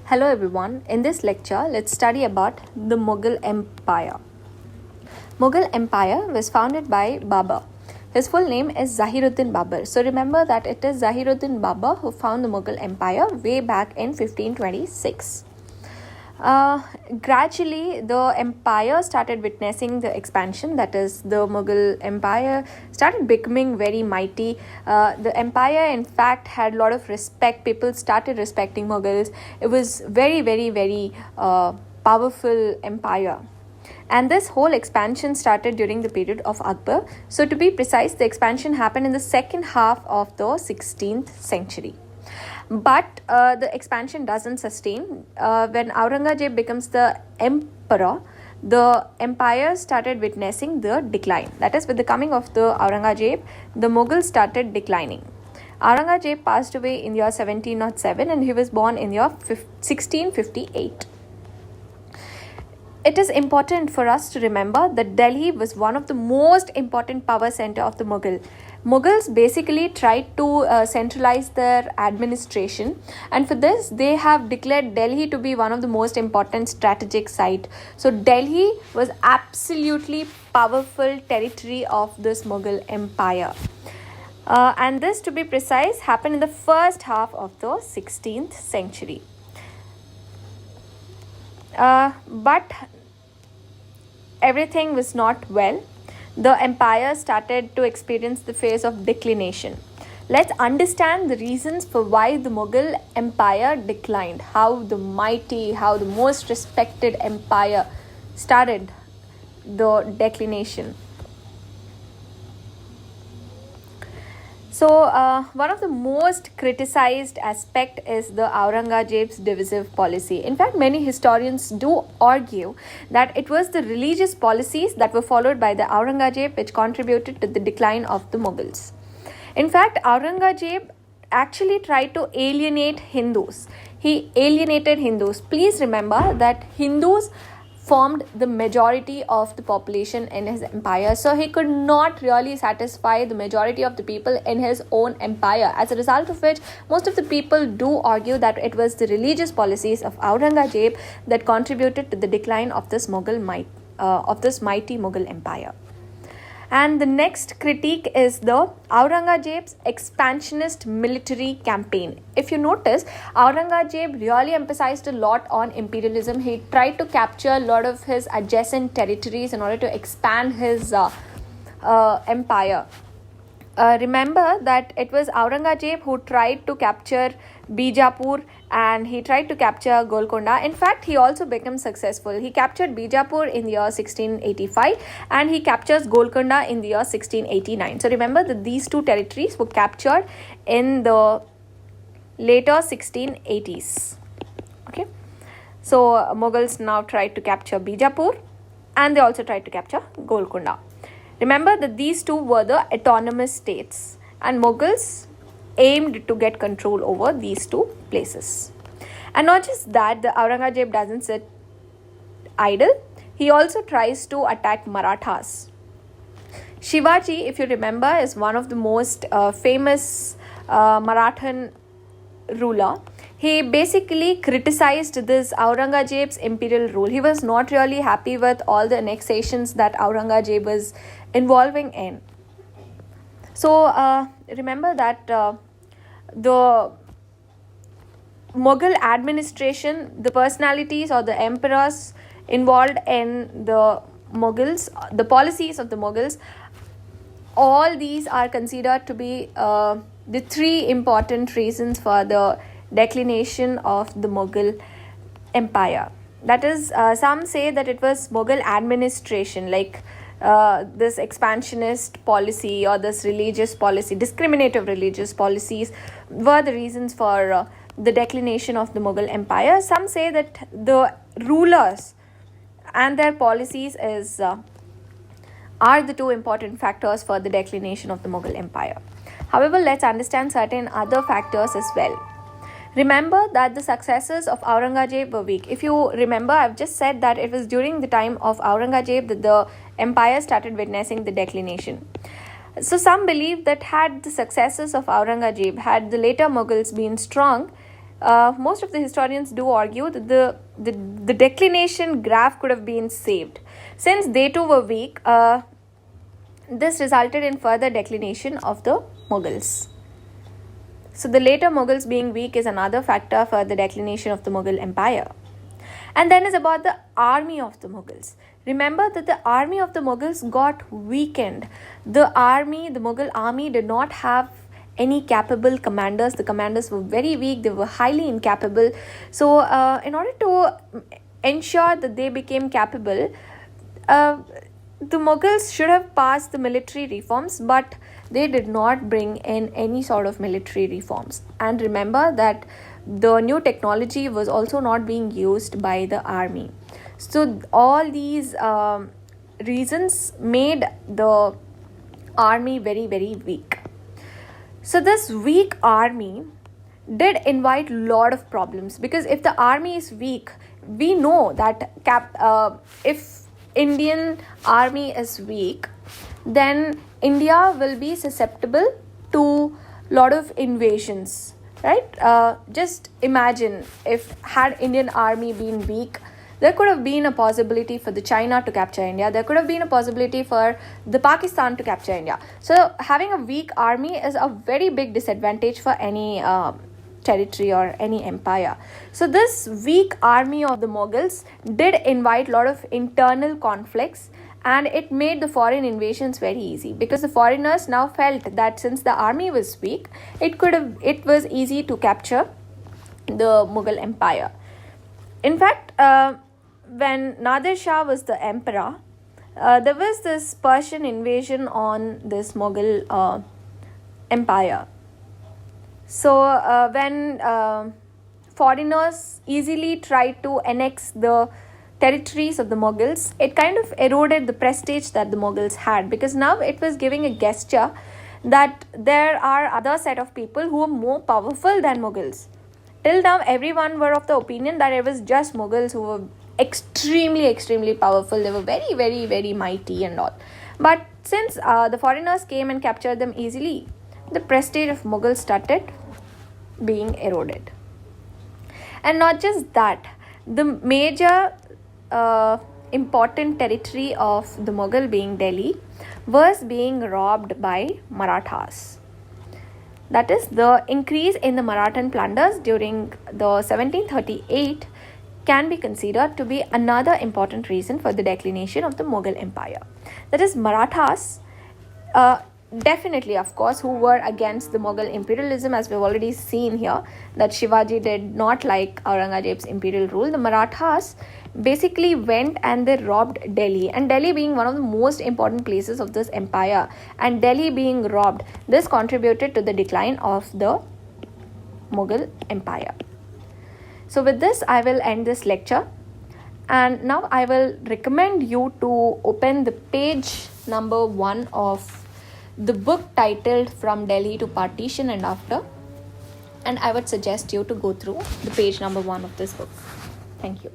Hello everyone. In this lecture, let's study about the Mughal Empire. Mughal Empire was founded by Babur. His full name is Zahiruddin Babur. So remember that it is Zahiruddin Babur who found the Mughal Empire way back in 1526. Gradually, the empire started witnessing the expansion. That is, the Mughal Empire started becoming very mighty. The empire, in fact, had a lot of respect. People started respecting Mughals. It was very powerful empire. And this whole expansion started during the period of Akbar. So, to be precise, the expansion happened in the second half of the 16th century. But the expansion doesn't sustain. When Aurangzeb becomes the emperor, the empire started witnessing the decline. That is, with the coming of the Aurangzeb, the Mughals started declining. Aurangzeb passed away in the year 1707 and he was born in the year 1658. It is important for us to remember that Delhi was one of the most important power center of the Mughals basically tried to centralize their administration, and for this they have declared Delhi to be one of the most important strategic site. So Delhi was absolutely powerful territory of this Mughal empire. And this, to be precise, happened in the first half of the 16th century. But everything was not well. The empire started to experience the phase of declination. Let's understand the reasons for why the Mughal empire declined, how the most respected empire started the declination. So, one of the most criticized aspect is the Aurangzeb's divisive policy. In fact, many historians do argue that it was the religious policies that were followed by the Aurangzeb which contributed to the decline of the Mughals. In fact, Aurangzeb actually tried to alienate Hindus. He alienated Hindus. Please remember that Hindus formed the majority of the population in his empire, so he could not really satisfy the majority of the people in his own empire. As a result of which, most of the people do argue that it was the religious policies of Aurangzeb that contributed to the decline of this mighty Mughal empire. And the next critique is the Aurangzeb's expansionist military campaign. If you notice, Aurangzeb really emphasized a lot on imperialism. He tried to capture a lot of his adjacent territories in order to expand his empire. Remember that it was Aurangzeb who tried to capture Bijapur and he tried to capture Golconda. In fact, he also became successful. He captured Bijapur in the year 1685 and he captures Golconda in the year 1689. So remember that these two territories were captured in the later 1680s. Okay. So Mughals now tried to capture Bijapur and they also tried to capture Golconda. Remember that these two were the autonomous states and Mughals aimed to get control over these two places. And not just that, the Aurangzeb doesn't sit idle. He also tries to attack Marathas. Shivaji, if you remember, is one of the most famous Marathan ruler. He basically criticized this Aurangzeb's imperial rule. He was not really happy with all the annexations that Aurangzeb was involving in. So remember that the Mughal administration, the personalities or the emperors involved in the Mughals, the policies of the Mughals, all these are considered to be the three important reasons for the declination of the Mughal empire. That is, some say that it was Mughal administration, like this expansionist policy or this religious policy, discriminative religious policies were the reasons for the declination of the Mughal empire. Some say that the rulers and their policies are the two important factors for the declination of the Mughal empire. However, let's understand certain other factors as well. Remember that the successors of Aurangzeb were weak. If you remember, I've just said that it was during the time of Aurangzeb that the empire started witnessing the declination. So some believe that had the successors of Aurangzeb, had the later Mughals been strong, most of the historians do argue that the declination graph could have been saved. Since they too were weak, this resulted in further declination of the Mughals. So the later Mughals being weak is another factor for the declination of the Mughal Empire. And then is about the army of the Mughals. Remember that the army of the Mughals got weakened. The Mughal army did not have any capable commanders. The commanders were very weak, they were highly incapable. So in order to ensure that they became capable, the Mughals should have passed the military reforms, but they did not bring in any sort of military reforms. And remember that the new technology was also not being used by the army. So all these reasons made the army very, very weak. So this weak army did invite a lot of problems, because if the army is weak, we know that if Indian army is weak, then India will be susceptible to lot of invasions, right? Just imagine, if had Indian army been weak, there could have been a possibility for the China to capture India. There could have been a possibility for the Pakistan to capture India. So having a weak army is a very big disadvantage for any territory or any empire. So this weak army of the Mughals did invite a lot of internal conflicts, and it made the foreign invasions very easy, because the foreigners now felt that since the army was weak, it was easy to capture the Mughal Empire. In fact, when Nadir Shah was the emperor, there was this Persian invasion on this Mughal empire. So when foreigners easily tried to annex the territories of the Mughals, it kind of eroded the prestige that the Mughals had, because now it was giving a gesture that there are other set of people who are more powerful than Mughals. Till now, everyone were of the opinion that it was just Mughals who were extremely, extremely powerful. They were very, very, very mighty and all. But since the foreigners came and captured them easily, the prestige of Mughals started being eroded. And not just that, the major important territory of the Mughal, being Delhi, was being robbed by Marathas. That is, the increase in the Marathan plunders during the 1738 can be considered to be another important reason for the declination of the Mughal Empire. That is, Marathas, definitely, of course, who were against the Mughal imperialism, as we've already seen here, that Shivaji did not like Aurangzeb's imperial rule. The Marathas basically went and they robbed Delhi, and Delhi being one of the most important places of this empire, and Delhi being robbed, this contributed to the decline of the Mughal Empire. So with this, I will end this lecture, and now I will recommend you to open the page number 1 of the book titled From Delhi to Partition and After, and I would suggest you to go through the page number 1 of this book. Thank you.